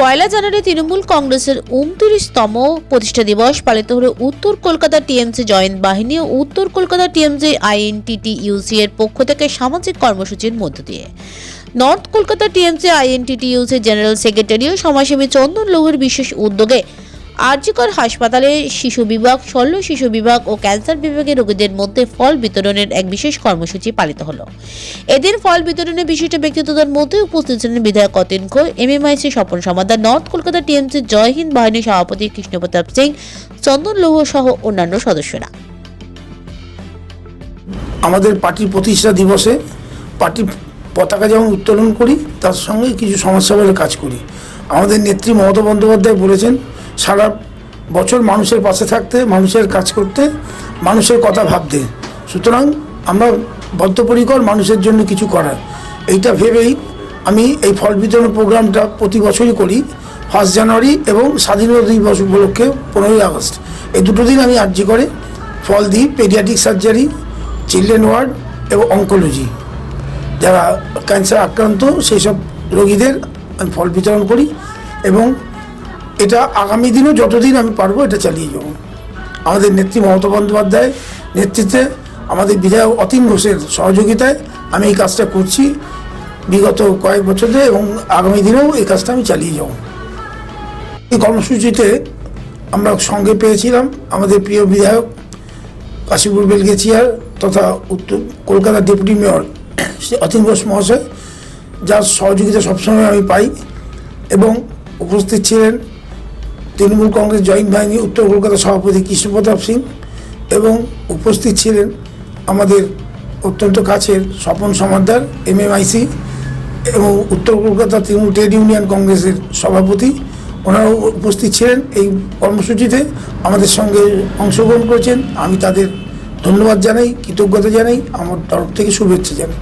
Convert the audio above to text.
পয়লা জানুয়ারি তৃণমূল কংগ্রেসের 29তম প্রতিষ্ঠা দিবস পালিত হল উত্তর কলকাতা টিএমসি জয়েন্ট বাহিনী ও উত্তর কলকাতা টিএমসি আইএনটিটিইউসি এর পক্ষ থেকে সামাজিক কর্মসূচির মধ্য দিয়ে। North Kolkata TMC INTTUC general secretary ও সমাজসেবী চন্দন লৌহের বিশেষ উদ্যোগে আরজিকর হাসপাতালে শিশু বিভাগ, শল্য শিশু বিভাগ ও ক্যান্সার বিভাগের রোগীদের মধ্যে ফল বিতরণের এক বিশেষ কর্মসূচি পালিত হলো। এদিন ফল বিতরণে বিশিষ্ট ব্যক্তিত্বদের মধ্যে উপস্থিত ছিলেন বিধায়ক Atin Ghosh, MMIC Swapan Samaddar, north Kolkata TMC Jai Hind বাহিনীর সভাপতি কৃষ্ণপ্রতাপ সিং, চন্দন লৌহ সহ অন্যান্য সদস্যরা। আমাদের পার্টির প্রতিষ্ঠা দিবসে পার্টির পতাকা যেমন উত্তোলন করি, তার সঙ্গে কিছু সমাজসেবার কাজ করি। আমাদের নেত্রী মমতা বন্দ্যোপাধ্যায় বলেছেন সারা বছর মানুষের পাশে থাকতে, মানুষের কাজ করতে, মানুষের কথা ভাবতে। সুতরাং আমরা বদ্ধপরিকর মানুষের জন্য কিছু করার, এইটা ভেবেই আমি এই ফল বিতরণ প্রোগ্রামটা প্রতি বছরই করি। 1 জানুয়ারি এবং স্বাধীনতা দিবস উপলক্ষে 15ই আগস্ট, এই দুটো দিন আমি আর্জি করে ফল দিই। পেডিয়াট্রিক সার্জারি, চিলড্রেন ওয়ার্ড এবং অঙ্কোলজি, যারা ক্যান্সার আক্রান্ত সেই সব রোগীদের আমি ফল বিতরণ করি এবং এটা আগামী দিনও যতদিন আমি পারবো এটা চালিয়ে যাব। আমাদের নেত্রী মমতা বন্দ্যোপাধ্যায় নেতৃত্বে, আমাদের বিধায়ক অতীন ঘোষের সহযোগিতায় আমি এই কাজটা করছি বিগত কয়েক বছর ধরে এবং আগামী দিনেও এই কাজটা আমি চালিয়ে যাব। এই কর্মসূচিতে আমরা সঙ্গে পেয়েছিলাম আমাদের প্রিয় বিধায়ক কাশীপুর বেলগেছিয়ার তথা উত্তর কলকাতার ডেপুটি মেয়র অতীন ঘোষ মহাশয়, যার সহযোগিতা সবসময় আমি পাই। এবং উপস্থিত ছিলেন তৃণমূল কংগ্রেস জয়েন্ট বাহিনী উত্তর কলকাতা সভাপতি কৃষ্ণপ্রতাপ সিং, এবং উপস্থিত ছিলেন আমাদের অত্যন্ত কাছের স্বপন সমাদার, এমএমআইসি এবং উত্তর কলকাতা তৃণমূল ট্রেড ইউনিয়ন কংগ্রেসের সভাপতি। ওনারাও উপস্থিত ছিলেন এই কর্মসূচিতে, আমাদের সঙ্গে অংশগ্রহণ করেছেন। আমি তাদের ধন্যবাদ জানাই, কৃতজ্ঞতা জানাই, আমার তরফ থেকে শুভেচ্ছা জানাই।